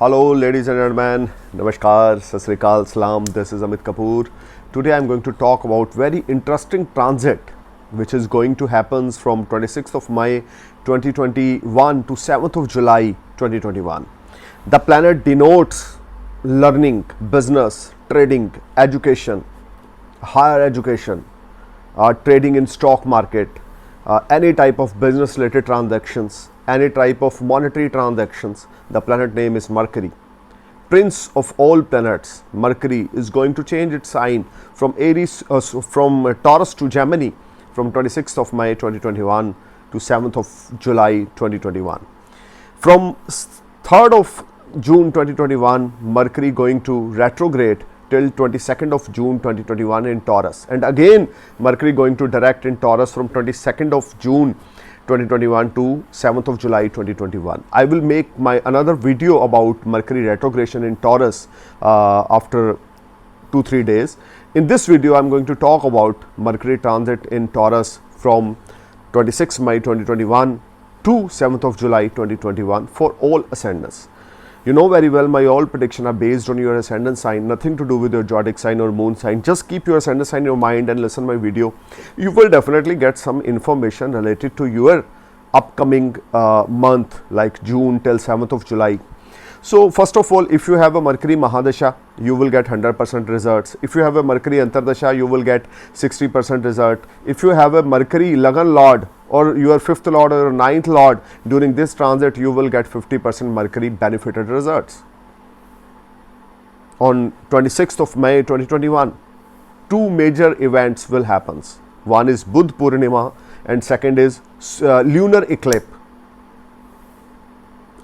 Hello ladies and gentlemen, Namaskar, Sat Sri Akal, Salam, this is Amit Kapoor. Today I am going to talk about very interesting transit which is going to happen from 26th of May 2021 to 7th of July 2021. The planet denotes learning, business, trading, education, higher education, trading in stock market, any type of business related transactions, any type of monetary transactions. The planet name is Mercury. Prince of all planets, Mercury is going to change its sign from Taurus to Gemini from 26th of May 2021 to 7th of July 2021. From 3rd of June 2021, Mercury going to retrograde till 22nd of June 2021 in Taurus, and again Mercury going to direct in Taurus from 22nd of June 2021 to 7th of July 2021. I will make my another video about Mercury retrogression in Taurus after 2-3 days. In this video I am going to talk about Mercury transit in Taurus from 26th May 2021 to 7th of July 2021 for all ascendants. You know very well my all prediction are based on your ascendant sign, nothing to do with your zodiac sign or moon sign. Just keep your ascendant sign in your mind and listen my video. You will definitely get some information related to your upcoming month like June till 7th of July. So first of all, if you have a Mercury Mahadasha, you will get 100% results. If you have a Mercury Antardasha, you will get 60% result. If you have a Mercury Lagan Lord or your 5th Lord or 9th Lord during this transit, you will get 50% Mercury benefited results. On 26th of May 2021, two major events will happen. One is Budh Purnima and second is lunar eclipse.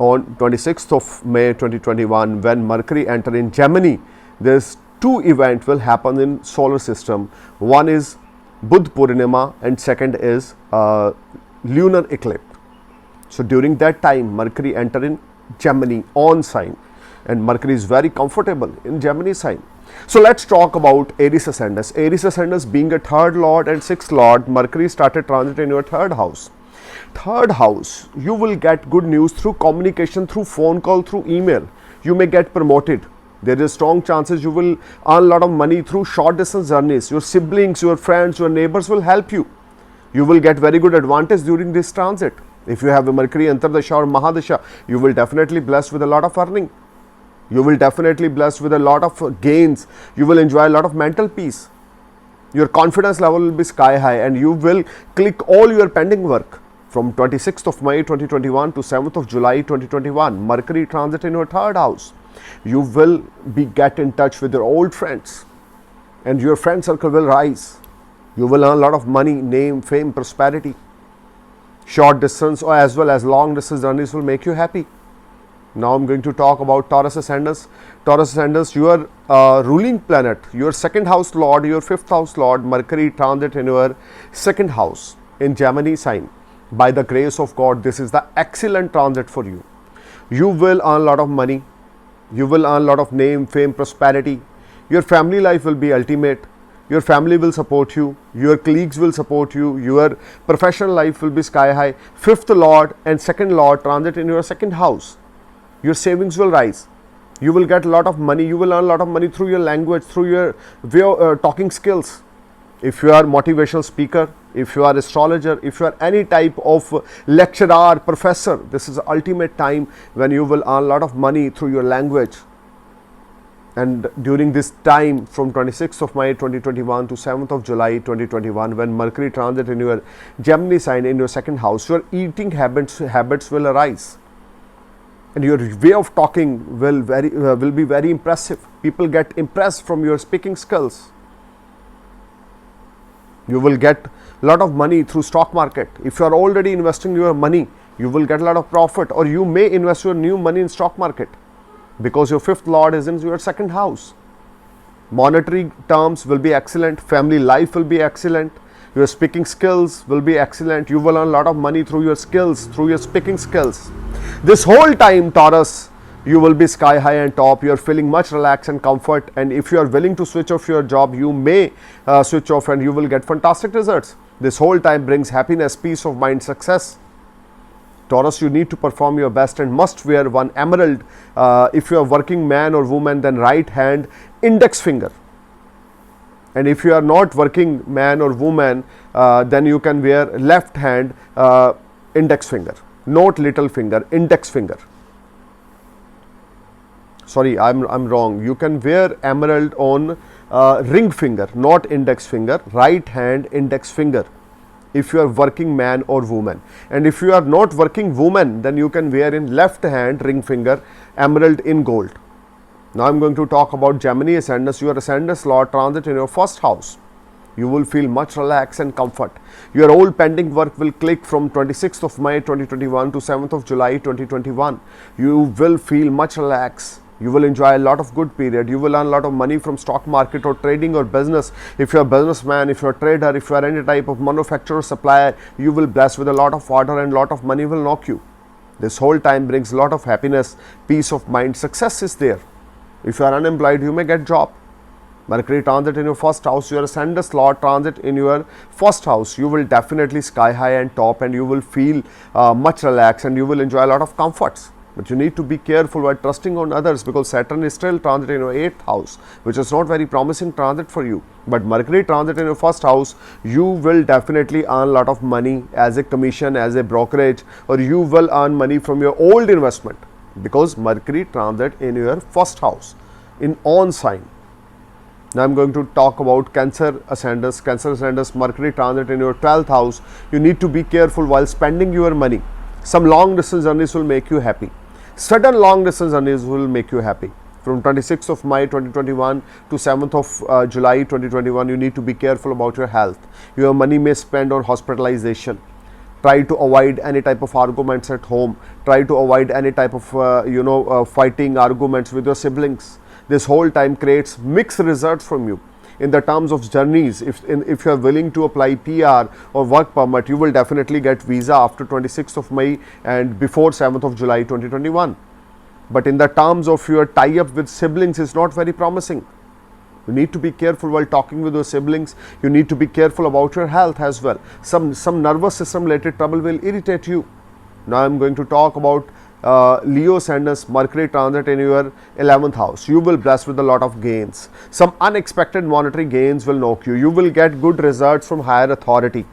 On 26th of May 2021, when Mercury enter in Gemini, there's two events will happen in solar system. One is Budh Purnima and second is lunar eclipse. So during that time, Mercury enter in Gemini on sign, and Mercury is very comfortable in Gemini sign. So let's talk about Aries ascendants. Aries ascendants being a 3rd lord and 6th lord, Mercury started transit in your 3rd house. 3rd house, you will get good news through communication, through phone call, through email. You may get promoted. There is strong chances you will earn a lot of money through short distance journeys. Your siblings, your friends, your neighbors will help you. You will get very good advantage during this transit. If you have a Mercury Antardasha or Mahadasha, you will definitely blessed with a lot of earning. You will definitely blessed with a lot of gains. You will enjoy a lot of mental peace. Your confidence level will be sky high and you will click all your pending work. From 26th of May 2021 to 7th of July 2021, Mercury transit in your 3rd house. You will get in touch with your old friends and your friend circle will rise. You will earn a lot of money, name, fame, prosperity. Short distance or as well as long distance journeys will make you happy. Now I am going to talk about Taurus ascendants. Taurus ascendants, your ruling planet, your 2nd house lord, your 5th house lord, Mercury transit in your 2nd house in Gemini sign. By the grace of God, this is the excellent transit for you. You will earn a lot of money. You will earn a lot of name, fame, prosperity. Your family life will be ultimate. Your family will support you. Your colleagues will support you. Your professional life will be sky high. 5th lord and 2nd lord transit in your 2nd house. Your savings will rise. You will get a lot of money. You will earn a lot of money through your language, through your talking skills. If you are motivational speaker, if you are astrologer, if you are any type of lecturer, professor, this is the ultimate time when you will earn a lot of money through your language. And during this time from 26th of May 2021 to 7th of July 2021, when Mercury transit in your Gemini sign in your 2nd house, your eating habits will arise. And your way of talking will be very impressive. People get impressed from your speaking skills. You will get a lot of money through stock market. If you are already investing your money, you will get a lot of profit, or you may invest your new money in stock market because your 5th lord is in your 2nd house. Monetary terms will be excellent. Family life will be excellent. Your speaking skills will be excellent. You will earn a lot of money through your skills, through your speaking skills. This whole time, Taurus, you will be sky high and top. You are feeling much relaxed and comfort, and if you are willing to switch off your job, you may switch off and you will get fantastic results. This whole time brings happiness, peace of mind, success. Taurus, you need to perform your best and must wear one emerald. If you are working man or woman, then right hand index finger. And if you are not working man or woman, then you can wear left hand index finger, not little finger, index finger. Sorry, I'm wrong. You can wear emerald on ring finger, not index finger, right hand index finger, if you are working man or woman. And if you are not working woman, then you can wear in left hand ring finger emerald in gold. Now I am going to talk about Gemini ascendants. Your ascendant Lord transit in your first house. You will feel much relax and comfort. Your old pending work will click from 26th of May 2021 to 7th of July 2021. You will feel much relax. You will enjoy a lot of good period. You will earn a lot of money from stock market or trading or business. If you are a businessman, if you are a trader, if you are any type of manufacturer or supplier, you will bless with a lot of order and lot of money will knock you. This whole time brings a lot of happiness, peace of mind, success is there. If you are unemployed, you may get job. Mercury transit in your first house, your ascendant Lord transit in your first house, you will definitely sky high and top, and you will feel much relaxed and you will enjoy a lot of comforts. But you need to be careful while trusting on others, because Saturn is still transit in your 8th house, which is not very promising transit for you. But Mercury transit in your first house, you will definitely earn a lot of money as a commission, as a brokerage, or you will earn money from your old investment, because Mercury transit in your first house in on sign. Now I am going to talk about Cancer ascendants. Cancer ascendants, Mercury transit in your 12th house. You need to be careful while spending your money. Some long distance journeys will make you happy. Sudden long distance journeys will make you happy. From 26th of May 2021 to 7th of July 2021, you need to be careful about your health. Your money may spend on hospitalization. Try to avoid any type of arguments at home. Try to avoid any type of fighting arguments with your siblings. This whole time creates mixed results from you. In the terms of journeys, if you are willing to apply PR or work permit, you will definitely get visa after 26th of May and before 7th of July 2021. But in the terms of your tie-up with siblings, is not very promising. You need to be careful while talking with your siblings. You need to be careful about your health as well. Some nervous system related trouble will irritate you. Now I am going to talk about Leo ascendants, Mercury transit in your 11th house. You will bless with a lot of gains. Some unexpected monetary gains will knock you. You will get good results from higher authority.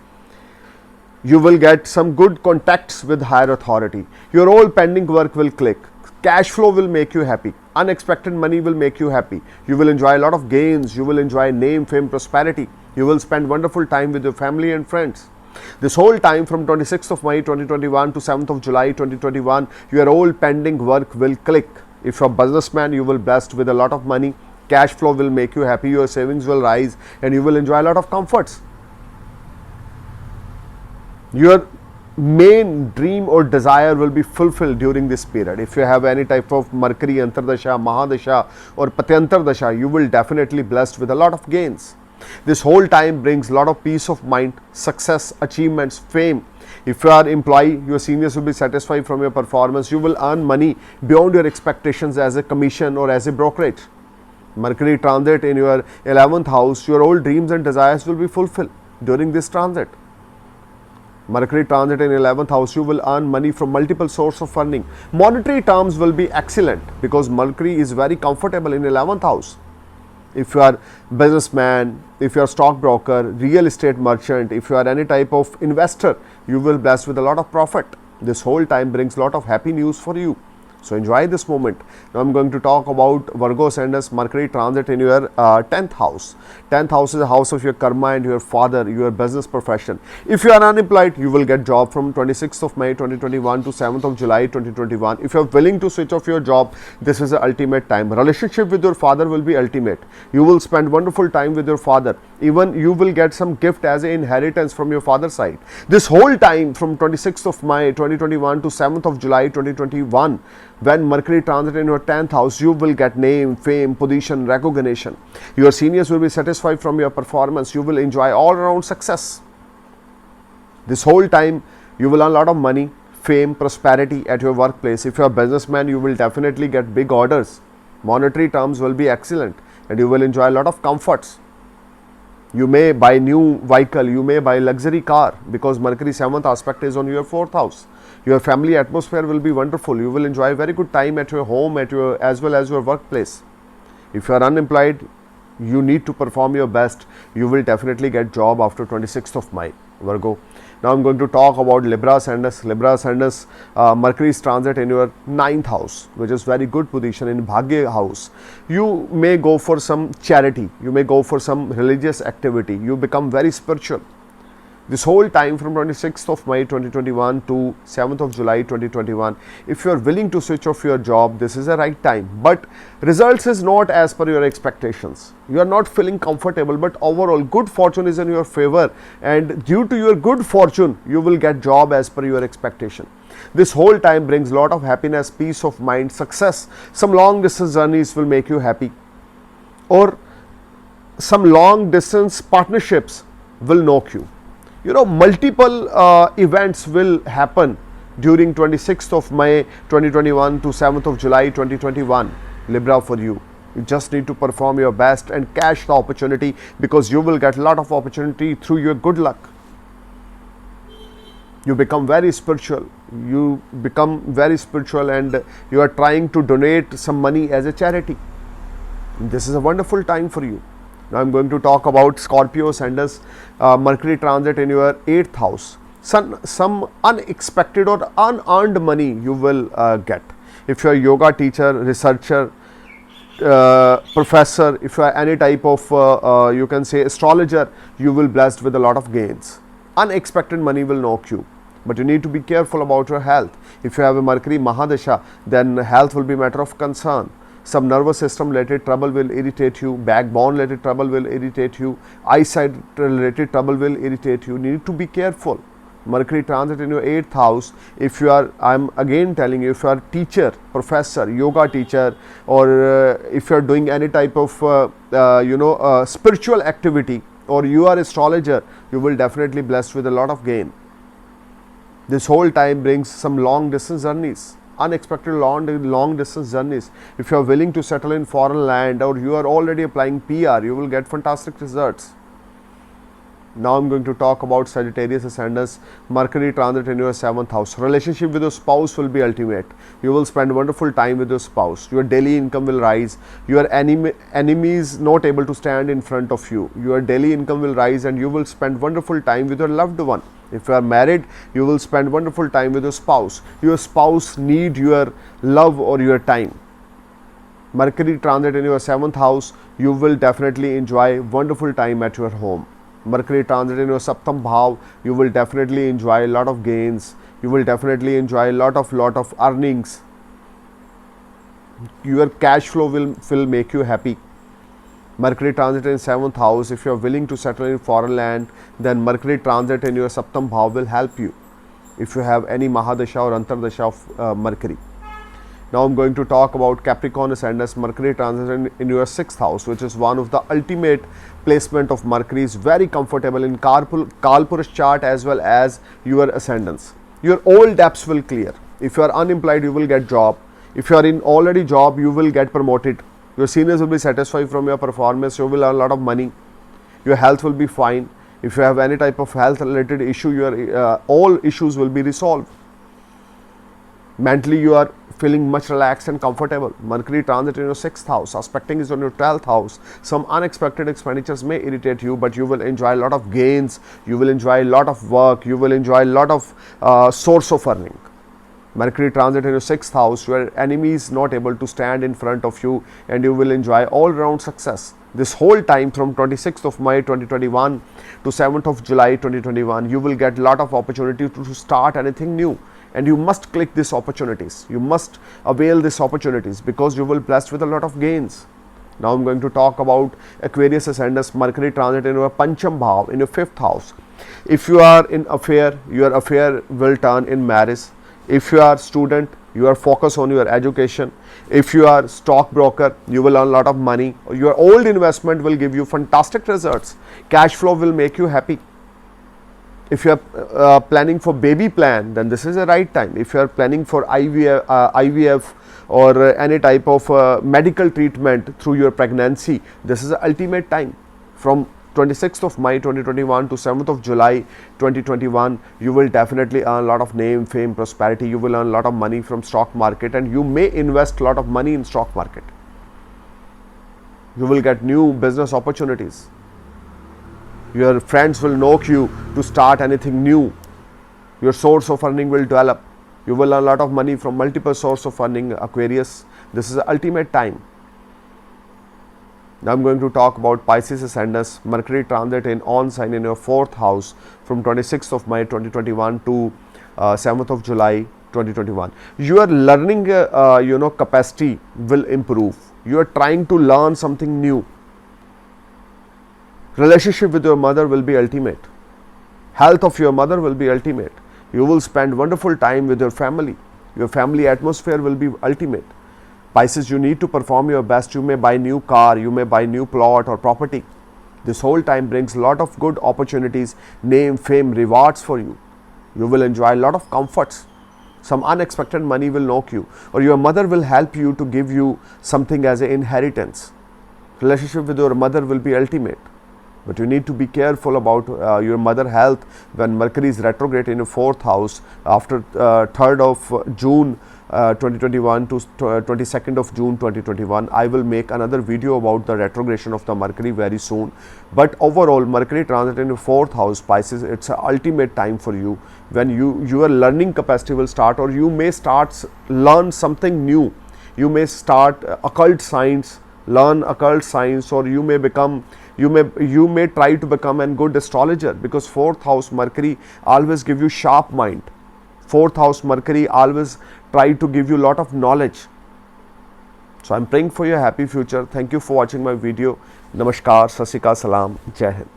You will get some good contacts with higher authority. Your old pending work will click. Cash flow will make you happy. Unexpected money will make you happy. You will enjoy a lot of gains. You will enjoy name, fame, prosperity. You will spend wonderful time with your family and friends. This whole time from 26th of May 2021 to 7th of July 2021, your old pending work will click. If you are a businessman, you will be blessed with a lot of money. Cash flow will make you happy. Your savings will rise and you will enjoy a lot of comforts. Your main dream or desire will be fulfilled during this period. If you have any type of Mercury Antardasha, Mahadasha or Patyantar Dasha, you will definitely be blessed with a lot of gains. This whole time brings a lot of peace of mind, success, achievements, fame. If you are employee, your seniors will be satisfied from your performance. You will earn money beyond your expectations as a commission or as a brokerage. Mercury transit in your 11th house, your old dreams and desires will be fulfilled during this transit. Mercury transit in 11th house, you will earn money from multiple sources of earning. Monetary terms will be excellent because Mercury is very comfortable in 11th house. If you are businessman, if you are stockbroker, real estate merchant, if you are any type of investor, you will be blessed with a lot of profit. This whole time brings a lot of happy news for you. So enjoy this moment. Now I am going to talk about Virgo ascendants, Mercury transit in your 10th house. 10th house is the house of your karma and your father, your business profession. If you are unemployed, you will get job from 26th of May 2021 to 7th of July 2021. If you are willing to switch off your job, this is the ultimate time. Relationship with your father will be ultimate. You will spend wonderful time with your father. Even you will get some gift as an inheritance from your father's side. This whole time from 26th of May 2021 to 7th of July 2021, when Mercury transit in your 10th house, you will get name, fame, position, recognition. Your seniors will be satisfied from your performance. You will enjoy all around success. This whole time, you will earn a lot of money, fame, prosperity at your workplace. If you are a businessman, you will definitely get big orders. Monetary terms will be excellent and you will enjoy a lot of comforts. You may buy new vehicle, you may buy luxury car because Mercury 7th aspect is on your 4th house. Your family atmosphere will be wonderful. You will enjoy very good time at your home, at your as well as your workplace. If you are unemployed, you need to perform your best. You will definitely get job after 26th of May, Virgo. Now I'm going to talk about Libra Ascendant. Libra Ascendant, Mercury is transit in your 9th house, which is very good position in Bhagya house. You may go for some charity. You may go for some religious activity. You become very spiritual. This whole time from 26th of May 2021 to 7th of July 2021, if you are willing to switch off your job, this is the right time. But results is not as per your expectations. You are not feeling comfortable, but overall good fortune is in your favor, and due to your good fortune, you will get job as per your expectation. This whole time brings lot of happiness, peace of mind, success. Some long distance journeys will make you happy, or some long distance partnerships will knock you. You know, multiple events will happen during 26th of May 2021 to 7th of July 2021, Libra, for you. You just need to perform your best and catch the opportunity, because you will get a lot of opportunity through your good luck. You become very spiritual. You become very spiritual, and you are trying to donate some money as a charity. This is a wonderful time for you. Now I'm going to talk about Scorpio Ascendant, Mercury transit in your 8th house. Some unexpected or unearned money you will get. If you are a yoga teacher, researcher, professor, if you are any type of you can say astrologer, you will blessed with a lot of gains. Unexpected money will knock you, but you need to be careful about your health. If you have a Mercury Mahadasha, then health will be matter of concern. Some nervous system related trouble will irritate you, backbone related trouble will irritate you, eyesight related trouble will irritate you. You need to be careful. Mercury transit in your 8th house. If you are, I am again telling you, if you are teacher, professor, yoga teacher, or if you are doing any type of spiritual activity, or you are astrologer, you will definitely blessed with a lot of gain. This whole time brings some long distance journeys. Unexpected long distance journeys. If you are willing to settle in foreign land, or you are already applying PR, you will get fantastic results. Now I'm going to talk about Sagittarius Ascendant, Mercury transit in your 7th house. Relationship with your spouse will be ultimate. You will spend wonderful time with your spouse. Your daily income will rise. Your enemies not able to stand in front of you. Your daily income will rise, and you will spend wonderful time with your loved one. If you are married, you will spend wonderful time with your spouse. Your spouse need your love or your time. Mercury transit in your 7th house, you will definitely enjoy wonderful time at your home. Mercury transit in your Saptam Bhav, you will definitely enjoy a lot of gains. You will definitely enjoy a lot of earnings. Your cash flow will make you happy. Mercury transit in 7th house. If you are willing to settle in foreign land, then Mercury transit in your Saptam Bhav will help you, if you have any Mahadasha or Antardasha of Mercury. Now I'm going to talk about Capricorn Ascendant, Mercury transit in your 6th house, which is one of the ultimate placement of Mercury. Is very comfortable in Kalpurash chart as well as your ascendants. Your all debts will clear. If you are unemployed, you will get job. If you are in already job, you will get promoted. Your seniors will be satisfied from your performance. You will earn a lot of money. Your health will be fine. If you have any type of health related issue, your all issues will be resolved. Mentally, you are feeling much relaxed and comfortable. Mercury transit in your 6th house. Aspecting is on your 12th house. Some unexpected expenditures may irritate you, but you will enjoy a lot of gains. You will enjoy a lot of work. You will enjoy a lot of source of earning. Mercury transit in your 6th house, your enemies not able to stand in front of you, and you will enjoy all round success. This whole time from 26th of May 2021 to 7th of July 2021, you will get a lot of opportunity to start anything new. And you must click these opportunities. You must avail these opportunities, because you will be blessed with a lot of gains. Now I'm going to talk about Aquarius Ascendant, Mercury transit in your Pancham Bhav, in your 5th house. If you are in affair, your affair will turn in marriage. If you are student, you are focused on your education. If you are stockbroker, you will earn a lot of money. Your old investment will give you fantastic results. Cash flow will make you happy. If you are planning for baby plan, then this is the right time. If you are planning for IVF or any type of medical treatment through your pregnancy, this is the ultimate time. From 26th of May 2021 to 7th of July 2021, you will definitely earn a lot of name, fame, prosperity. You will earn a lot of money from stock market, and you may invest a lot of money in stock market. You will get new business opportunities. Your friends will know you to start anything new. Your source of earning will develop. You will earn a lot of money from multiple sources of earning, Aquarius. This is the ultimate time. Now I'm going to talk about Pisces Ascendants, Mercury transit in on sign in your 4th house from 26th of May 2021 to 7th of July 2021. Your learning capacity will improve. You are trying to learn something new. Relationship with your mother will be ultimate. Health of your mother will be ultimate. You will spend wonderful time with your family. Your family atmosphere will be ultimate. Pisces, you need to perform your best. You may buy new car, you may buy new plot or property. This whole time brings a lot of good opportunities, name, fame, rewards for you. You will enjoy a lot of comforts. Some unexpected money will knock you, or your mother will help you to give you something as an inheritance. Relationship with your mother will be ultimate. But you need to be careful about your mother health when Mercury is retrograde in your 4th house after 3rd of June 2021 to 22nd of June 2021. I will make another video about the retrogression of the Mercury very soon. But overall, Mercury transit in your 4th house, Pisces, it's an ultimate time for you when your learning capacity will start, or you may learn something new. You may start occult science, learn occult science, or you may try to become a good astrologer, because 4th house Mercury always give you sharp mind. 4th house Mercury always try to give you a lot of knowledge. So I'm praying for your happy future. Thank you for watching my video. Namaskar, Sat Sri Akal, Salam, Jai Hind.